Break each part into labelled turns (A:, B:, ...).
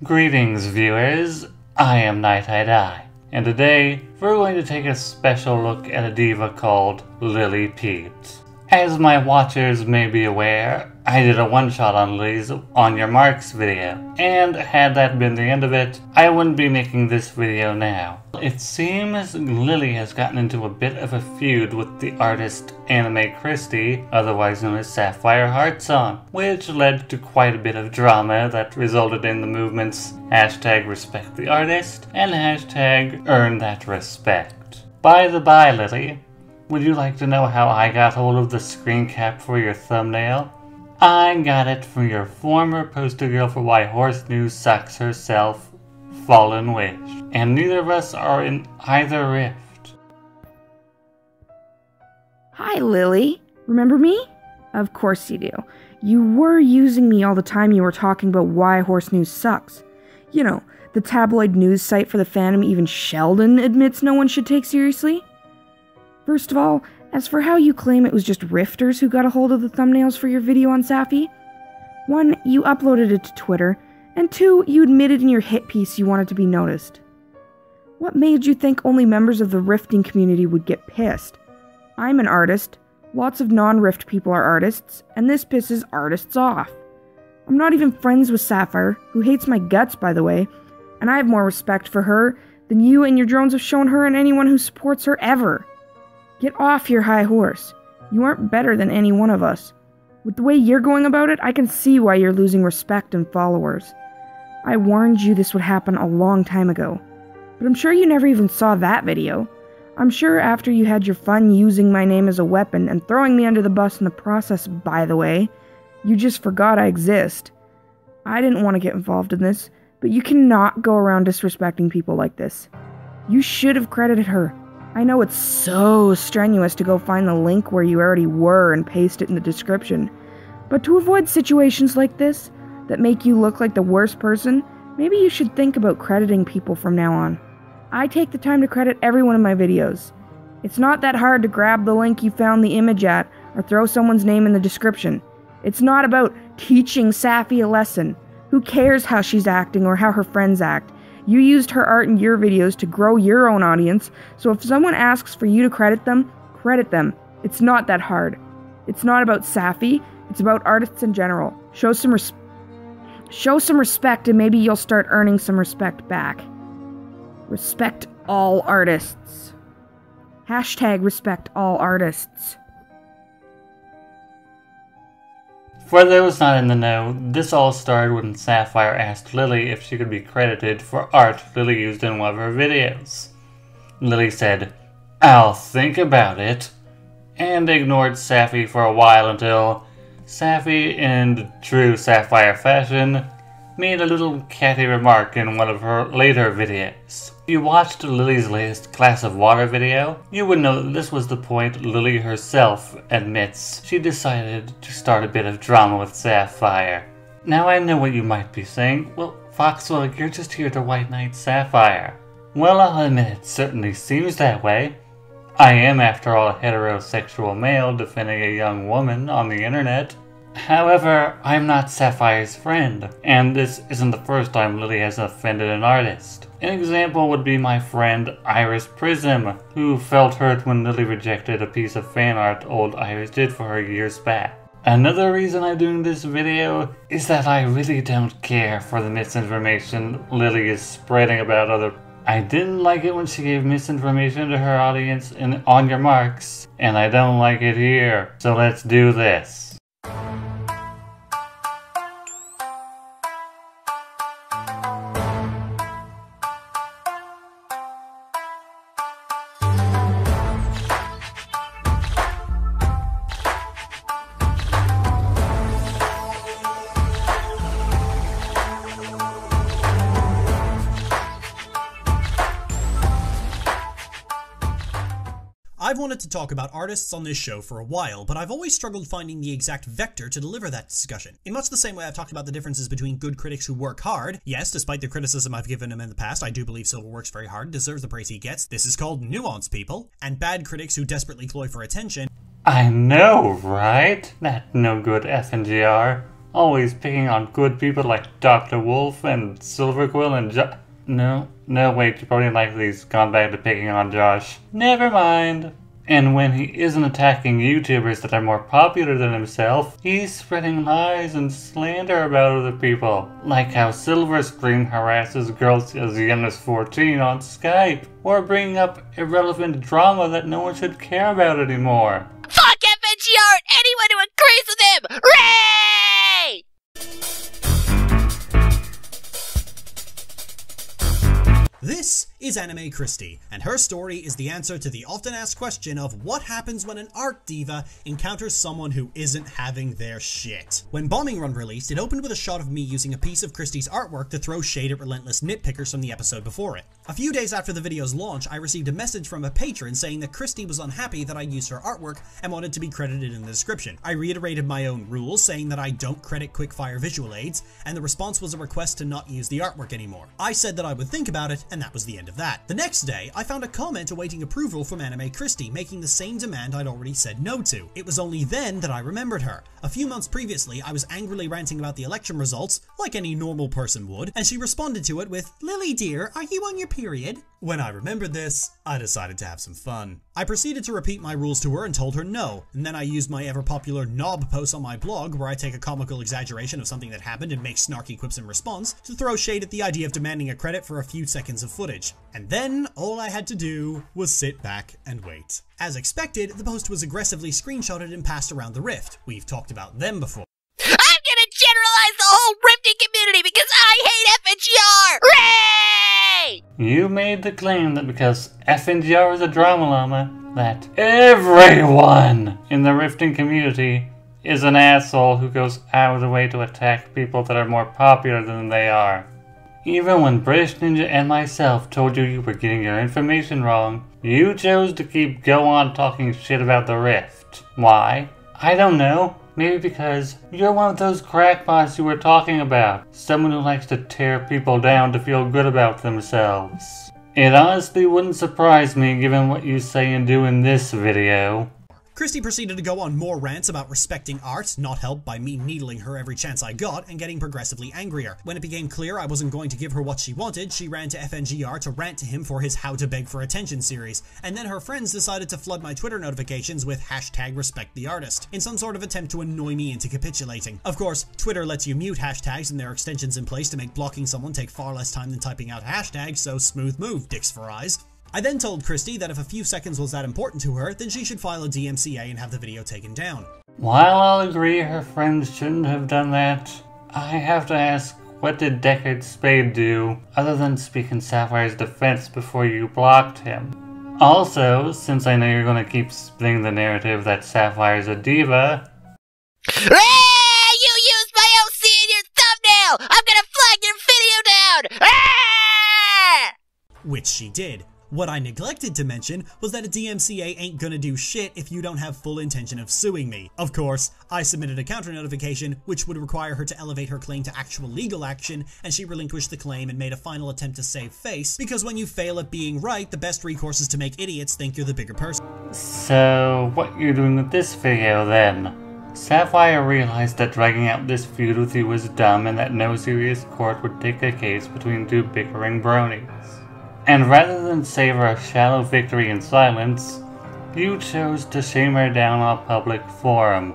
A: Greetings, viewers. I am Night-Eye, and today we're going to take a special look at a diva called Lily Peet. As my watchers may be aware, I did a one-shot on Lily's On Your Marks video, and had that been the end of it, I wouldn't be making this video now. It seems Lily has gotten into a bit of a feud with the artist Anime Christie, otherwise known as Sapphire Heartsong, which led to quite a bit of drama that resulted in the movements #RespectTheArtist and #EarnThatRespect. By the by, Lily, would you like to know how I got hold of the screen cap for your thumbnail? I got it from your former poster girl for Why Horse News Sucks herself, Fallen Witch. And neither of us are in either rift.
B: Hi, Lily. Remember me? Of course you do. You were using me all the time you were talking about Why Horse News Sucks. You know, the tabloid news site for the fandom even Sheldon admits no one should take seriously. First of all, as for how you claim it was just rifters who got a hold of the thumbnails for your video on Sapphy, 1, you uploaded it to Twitter, and 2, you admitted in your hit piece you wanted to be noticed. What made you think only members of the rifting community would get pissed? I'm an artist, lots of non-rift people are artists, and this pisses artists off. I'm not even friends with Sapphire, who hates my guts by the way, and I have more respect for her than you and your drones have shown her and anyone who supports her ever. Get off your high horse. You aren't better than any one of us. With the way you're going about it, I can see why you're losing respect and followers. I warned you this would happen a long time ago. But I'm sure you never even saw that video. I'm sure after you had your fun using my name as a weapon and throwing me under the bus in the process, by the way, you just forgot I exist. I didn't want to get involved in this, but you cannot go around disrespecting people like this. You should have credited her. I know it's so strenuous to go find the link where you already were and paste it in the description, but to avoid situations like this, that make you look like the worst person, maybe you should think about crediting people from now on. I take the time to credit everyone in my videos. It's not that hard to grab the link you found the image at, or throw someone's name in the description. It's not about teaching Sapphy a lesson. Who cares how she's acting or how her friends act? You used her art in your videos to grow your own audience, so if someone asks for you to credit them, credit them. It's not that hard. It's not about Sapphy, it's about artists in general. Show some respect and maybe you'll start earning some respect back. Respect all artists. #respect all artists.
A: For those not in the know, this all started when Sapphire asked Lily if she could be credited for art Lily used in one of her videos. Lily said, "I'll think about it," and ignored Sapphy for a while until Sapphy, in true Sapphire fashion, made a little catty remark in one of her later videos. If you watched Lily's latest Glass of Water video, you would know that this was the point Lily herself admits she decided to start a bit of drama with Sapphire. Now I know what you might be saying, well, Foxwell, you're just here to white knight Sapphire. Well, I'll admit it certainly seems that way. I am, after all, a heterosexual male defending a young woman on the internet. However, I'm not Sapphire's friend, and this isn't the first time Lily has offended an artist. An example would be my friend Iris Prism, who felt hurt when Lily rejected a piece of fan art old Iris did for her years back. Another reason I'm doing this video is that I really don't care for the misinformation Lily is spreading about other. I didn't like it when she gave misinformation to her audience in On Your Marks, and I don't like it here. So let's do this.
C: I've wanted to talk about artists on this show for a while, but I've always struggled finding the exact vector to deliver that discussion. In much the same way I've talked about the differences between good critics who work hard. Yes, despite the criticism I've given him in the past, I do believe Silver works very hard, deserves the praise he gets. This is called nuance, people. And bad critics who desperately cloy for attention.
A: I know, right? That no good FNGR. Always picking on good people like Dr. Wolf and Silverquill and No, wait, you probably like these. Gone back to picking on Josh. Never mind. And when he isn't attacking YouTubers that are more popular than himself, he's spreading lies and slander about other people. Like how Silver Scream harasses girls as young as 14 on Skype, or bringing up irrelevant drama that no one should care about anymore.
D: Fuck FNGR and anyone who agrees with him! Ray!
C: This is Anime Christie, and her story is the answer to the often asked question of what happens when an art diva encounters someone who isn't having their shit. When Bombing Run released, it opened with a shot of me using a piece of Christie's artwork to throw shade at relentless nitpickers from the episode before it. A few days after the video's launch, I received a message from a patron saying that Christie was unhappy that I used her artwork and wanted to be credited in the description. I reiterated my own rules, saying that I don't credit quickfire visual aids, and the response was a request to not use the artwork anymore. I said that I would think about it, and that was the end of that. The next day, I found a comment awaiting approval from Anime Christie, making the same demand I'd already said no to. It was only then that I remembered her. A few months previously, I was angrily ranting about the election results, like any normal person would, and she responded to it with, "Lily dear, are you on your period?" When I remembered this, I decided to have some fun. I proceeded to repeat my rules to her and told her no, and then I used my ever-popular knob post on my blog, where I take a comical exaggeration of something that happened and make snarky quips in response, to throw shade at the idea of demanding a credit for a few seconds of footage. And then, all I had to do was sit back and wait. As expected, the post was aggressively screenshotted and passed around the Rift. We've talked about them before.
D: I'm gonna generalize the whole Rifting community because I hate FNGR! Ray!
A: You made the claim that because FNGR is a drama llama, that everyone in the Rifting community is an asshole who goes out of the way to attack people that are more popular than they are. Even when British Ninja and myself told you were getting your information wrong, you chose to go on talking shit about the Rift. Why? I don't know. Maybe because you're one of those crackpots you were talking about. Someone who likes to tear people down to feel good about themselves. It honestly wouldn't surprise me given what you say and do in this video.
C: Christie proceeded to go on more rants about respecting art, not helped by me needling her every chance I got and getting progressively angrier. When it became clear I wasn't going to give her what she wanted, she ran to FNGR to rant to him for his How to Beg for Attention series, and then her friends decided to flood my Twitter notifications with #RespectTheArtist, in some sort of attempt to annoy me into capitulating. Of course, Twitter lets you mute hashtags and there are extensions in place to make blocking someone take far less time than typing out a hashtag, so smooth move, dicks for eyes. I then told Christie that if a few seconds was that important to her, then she should file a DMCA and have the video taken down.
A: While I'll agree her friends shouldn't have done that, I have to ask, what did Deckard Spade do, other than speak in Sapphire's defense before you blocked him? Also, since I know you're gonna keep spinning the narrative that Sapphire's a diva...
D: Ray! You used my OC in your thumbnail! I'm gonna flag your video down! Ah!
C: Which she did. What I neglected to mention was that a DMCA ain't gonna do shit if you don't have full intention of suing me. Of course, I submitted a counter notification, which would require her to elevate her claim to actual legal action, and she relinquished the claim and made a final attempt to save face, because when you fail at being right, the best recourse is to make idiots think you're the bigger person.
A: So, what you're doing with this video then? Sapphire realized that dragging out this feud with you was dumb and that no serious court would take a case between two bickering bronies. And rather than savor a shallow victory in silence, you chose to shame her down on a public forum.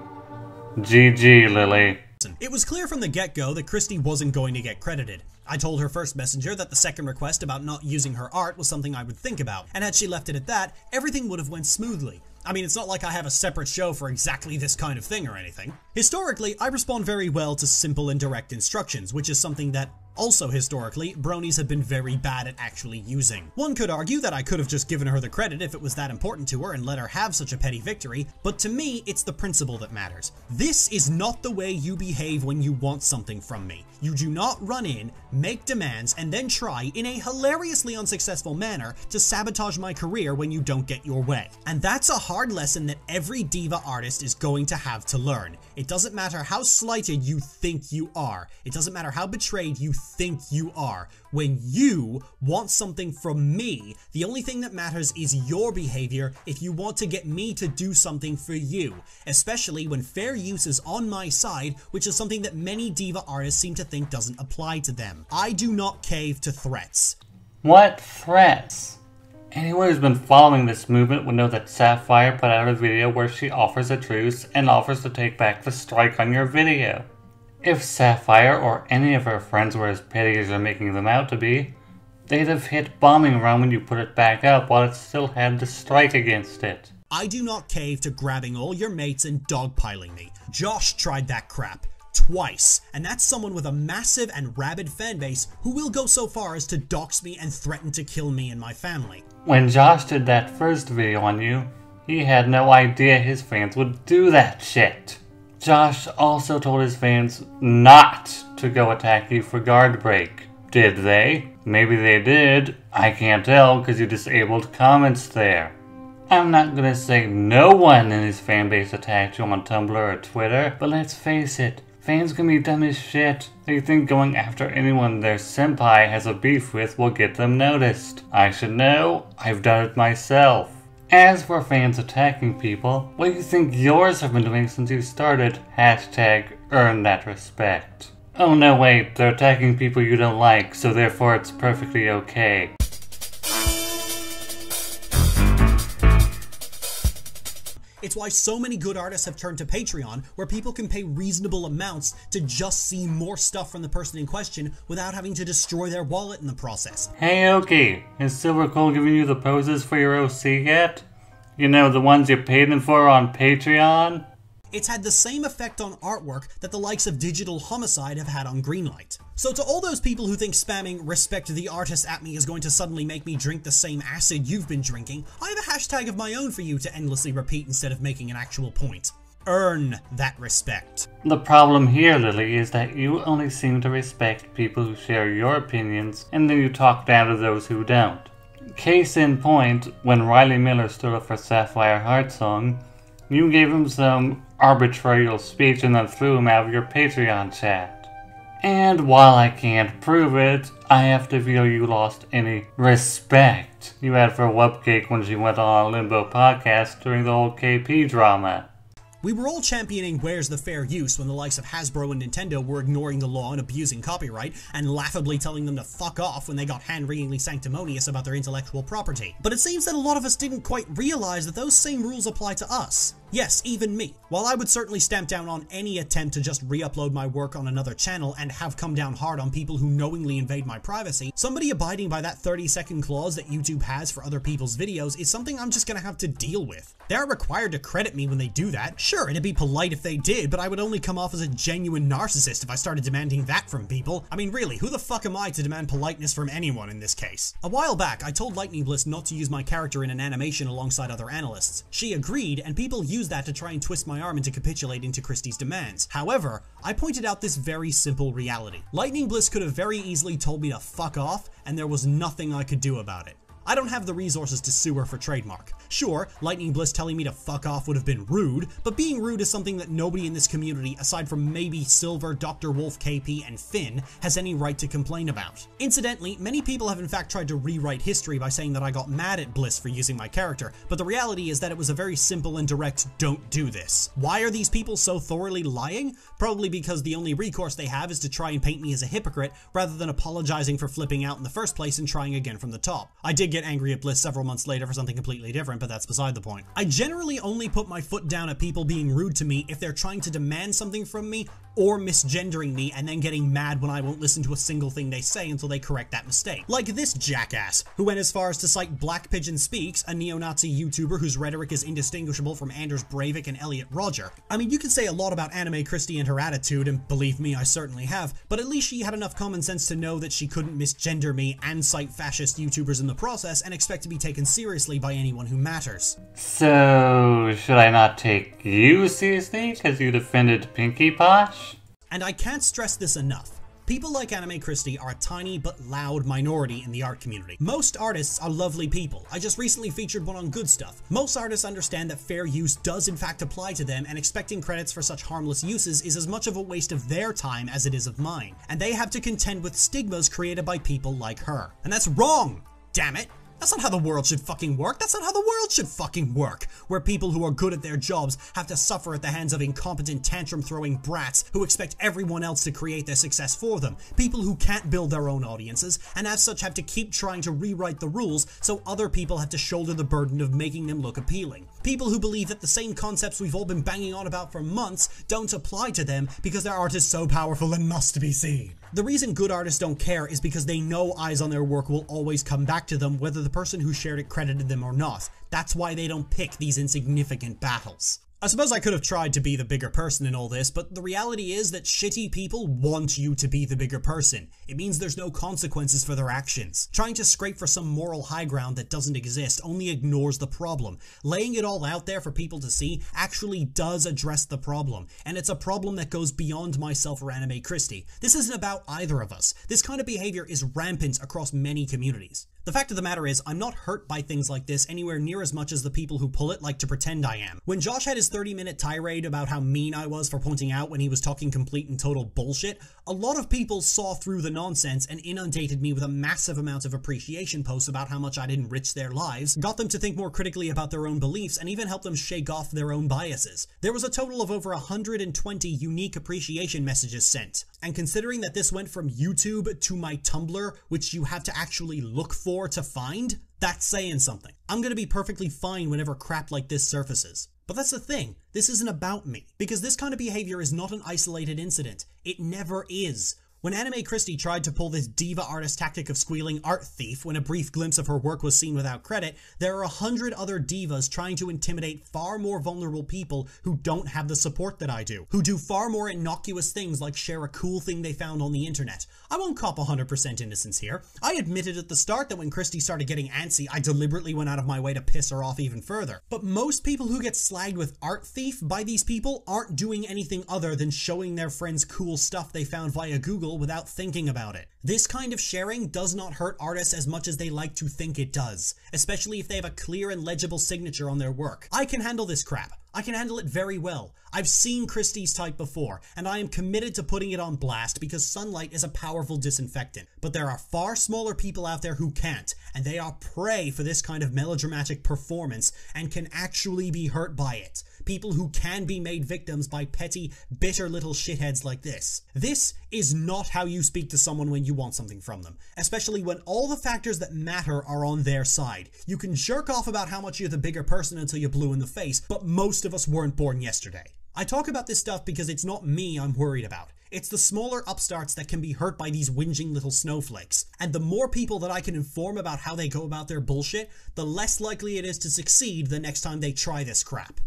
A: GG, Lily.
C: It was clear from the get-go that Christie wasn't going to get credited. I told her first messenger that the second request about not using her art was something I would think about, and had she left it at that, everything would have went smoothly. I mean, it's not like I have a separate show for exactly this kind of thing or anything. Historically, I respond very well to simple and direct instructions, which is something that also historically, bronies have been very bad at actually using. One could argue that I could have just given her the credit if it was that important to her and let her have such a petty victory, but to me, it's the principle that matters. This is not the way you behave when you want something from me. You do not run in, make demands, and then try, in a hilariously unsuccessful manner, to sabotage my career when you don't get your way. And that's a hard lesson that every diva artist is going to have to learn. It doesn't matter how slighted you think you are. It doesn't matter how betrayed you think you are. When you want something from me, the only thing that matters is your behavior if you want to get me to do something for you, especially when fair use is on my side, which is something that many diva artists seem to think doesn't apply to them. I do not cave to threats.
A: What threats? Anyone who's been following this movement would know that Sapphire put out a video where she offers a truce and offers to take back the strike on your video. If Sapphire or any of her friends were as petty as you're making them out to be, they'd have hit bombing around when you put it back up while it still had the strike against it.
C: I do not cave to grabbing all your mates and dogpiling me. Josh tried that crap. Twice, and that's someone with a massive and rabid fanbase who will go so far as to dox me and threaten to kill me and my family.
A: When Josh did that first video on you, he had no idea his fans would do that shit. Josh also told his fans not to go attack you for guard break. Did they? Maybe they did. I can't tell because you disabled comments there. I'm not gonna say no one in his fanbase attacked you on Tumblr or Twitter, but let's face it, fans can be dumb as shit. They think going after anyone their senpai has a beef with will get them noticed. I should know, I've done it myself. As for fans attacking people, what do you think yours have been doing since you started? #EarnThatRespect. Oh no wait, they're attacking people you don't like, so therefore it's perfectly okay.
C: It's why so many good artists have turned to Patreon, where people can pay reasonable amounts to just see more stuff from the person in question without having to destroy their wallet in the process.
A: Hey Oki, is Silver Cole giving you the poses for your OC yet? You know, the ones you paid him for on Patreon?
C: It's had the same effect on artwork that the likes of Digital Homicide have had on Greenlight. So to all those people who think spamming respect the artist at me is going to suddenly make me drink the same acid you've been drinking, I have a hashtag of my own for you to endlessly repeat instead of making an actual point. Earn that respect.
A: The problem here, Lily, is that you only seem to respect people who share your opinions, and then you talk down to those who don't. Case in point, when Riley Miller stood up for Sapphire Heartsong, you gave him some arbitrary speech and then threw him out of your Patreon chat. And while I can't prove it, I have to feel you lost any respect you had for Webcake when she went on a Limbo podcast during the whole KP drama.
C: We were all championing where's the fair use when the likes of Hasbro and Nintendo were ignoring the law and abusing copyright, and laughably telling them to fuck off when they got hand-wringingly sanctimonious about their intellectual property. But it seems that a lot of us didn't quite realize that those same rules apply to us. Yes, even me. While I would certainly stamp down on any attempt to just re-upload my work on another channel and have come down hard on people who knowingly invade my privacy, somebody abiding by that 30-second clause that YouTube has for other people's videos is something I'm just gonna have to deal with. They aren't required to credit me when they do that. Sure, it'd be polite if they did, but I would only come off as a genuine narcissist if I started demanding that from people. I mean, really, who the fuck am I to demand politeness from anyone in this case? A while back, I told Lightning Bliss not to use my character in an animation alongside other analysts. She agreed, and people used that to try and twist my arm into capitulating to Christie's demands. However, I pointed out this very simple reality. Lightning Bliss could have very easily told me to fuck off, and there was nothing I could do about it. I don't have the resources to sue her for trademark. Sure, Lightning Bliss telling me to fuck off would have been rude, but being rude is something that nobody in this community, aside from maybe Silver, Dr. Wolf, KP, and Finn, has any right to complain about. Incidentally, many people have in fact tried to rewrite history by saying that I got mad at Bliss for using my character, but the reality is that it was a very simple and direct don't do this. Why are these people so thoroughly lying? Probably because the only recourse they have is to try and paint me as a hypocrite, rather than apologizing for flipping out in the first place and trying again from the top. I did get angry at Bliss several months later for something completely different, but that's beside the point. I generally only put my foot down at people being rude to me if they're trying to demand something from me or misgendering me and then getting mad when I won't listen to a single thing they say until they correct that mistake. Like this jackass, who went as far as to cite Black Pigeon Speaks, a neo-Nazi YouTuber whose rhetoric is indistinguishable from Anders Breivik and Elliot Rodger. I mean, you can say a lot about Anime Christie and her attitude, and believe me, I certainly have, but at least she had enough common sense to know that she couldn't misgender me and cite fascist YouTubers in the process and expect to be taken seriously by anyone who matters.
A: So, should I not take you seriously because you defended Pinkie Posh?
C: And I can't stress this enough. People like Anime Christie are a tiny but loud minority in the art community. Most artists are lovely people. I just recently featured one on Good Stuff. Most artists understand that fair use does in fact apply to them, and expecting credits for such harmless uses is as much of a waste of their time as it is of mine. And they have to contend with stigmas created by people like her. And that's wrong! Damn it! That's not how the world should fucking work. That's not how the world should fucking work. Where people who are good at their jobs have to suffer at the hands of incompetent tantrum-throwing brats who expect everyone else to create their success for them. People who can't build their own audiences, and as such have to keep trying to rewrite the rules so other people have to shoulder the burden of making them look appealing. People who believe that the same concepts we've all been banging on about for months don't apply to them because their art is so powerful and must be seen. The reason good artists don't care is because they know eyes on their work will always come back to them whether the person who shared it credited them or not. That's why they don't pick these insignificant battles. I suppose I could have tried to be the bigger person in all this, but the reality is that shitty people want you to be the bigger person. It means there's no consequences for their actions. Trying to scrape for some moral high ground that doesn't exist only ignores the problem. Laying it all out there for people to see actually does address the problem, and it's a problem that goes beyond myself or Anime Christie. This isn't about either of us. This kind of behavior is rampant across many communities. The fact of the matter is, I'm not hurt by things like this anywhere near as much as the people who pull it like to pretend I am. When Josh had his 30-minute tirade about how mean I was for pointing out when he was talking complete and total bullshit, a lot of people saw through the nonsense and inundated me with a massive amount of appreciation posts about how much I'd enriched their lives, got them to think more critically about their own beliefs, and even helped them shake off their own biases. There was a total of over 120 unique appreciation messages sent, and considering that this went from YouTube to my Tumblr, which you have to actually look for to find, that's saying something. I'm gonna be perfectly fine whenever crap like this surfaces. But that's the thing, this isn't about me, because this kind of behavior is not an isolated incident. It never is. When Anime Christie tried to pull this diva artist tactic of squealing art thief when a brief glimpse of her work was seen without credit, there are 100 other divas trying to intimidate far more vulnerable people who don't have the support that I do, who do far more innocuous things like share a cool thing they found on the internet. I won't cop 100% innocence here. I admitted at the start that when Christie started getting antsy, I deliberately went out of my way to piss her off even further. But most people who get slagged with art thief by these people aren't doing anything other than showing their friends cool stuff they found via Google without thinking about it. This kind of sharing does not hurt artists as much as they like to think it does, especially if they have a clear and legible signature on their work. I can handle this crap. I can handle it very well. I've seen Christie's type before, and I am committed to putting it on blast because sunlight is a powerful disinfectant. But there are far smaller people out there who can't, and they are prey for this kind of melodramatic performance and can actually be hurt by it. People who can be made victims by petty, bitter little shitheads like this. This is not how you speak to someone when you want something from them, especially when all the factors that matter are on their side. You can jerk off about how much you're the bigger person until you're blue in the face, but most of us weren't born yesterday. I talk about this stuff because it's not me I'm worried about. It's the smaller upstarts that can be hurt by these whinging little snowflakes. And the more people that I can inform about how they go about their bullshit, the less likely it is to succeed the next time they try this crap.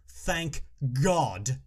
C: Thank God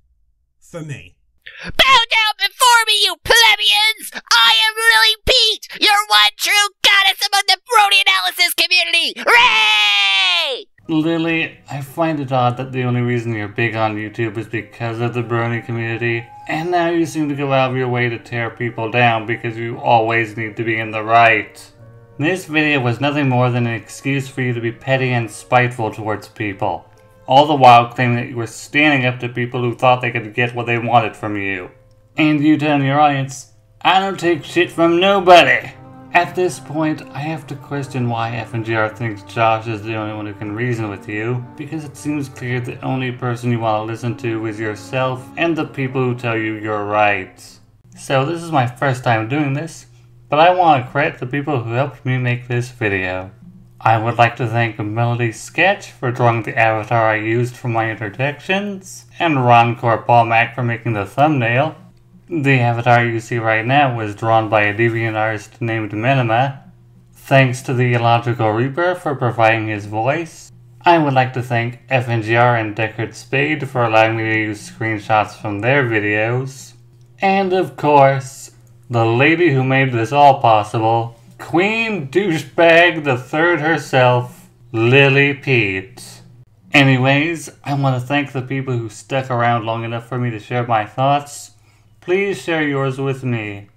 C: for me.
D: Bow down before me, you plebeians! I am Lily Peet, your one true goddess among the Brony analysis community! Hooray!
A: Lily, I find it odd that the only reason you're big on YouTube is because of the Brony community, and now you seem to go out of your way to tear people down because you always need to be in the right. This video was nothing more than an excuse for you to be petty and spiteful towards people, all the while claiming that you were standing up to people who thought they could get what they wanted from you. And you telling your audience, I don't take shit from nobody! At this point, I have to question why FNGR thinks Josh is the only one who can reason with you, because it seems clear the only person you want to listen to is yourself and the people who tell you you're right. So this is my first time doing this, but I want to credit the people who helped me make this video. I would like to thank Melody Sketch for drawing the avatar I used for my interjections, and Roncore Palmac for making the thumbnail. The avatar you see right now was drawn by a deviant artist named Minima. Thanks to the Illogical Reaper for providing his voice. I would like to thank FNGR and Deckard Spade for allowing me to use screenshots from their videos. And of course, the lady who made this all possible, Queen Douchebag the Third herself, Lily Peet. Anyways, I want to thank the people who stuck around long enough for me to share my thoughts. Please share yours with me.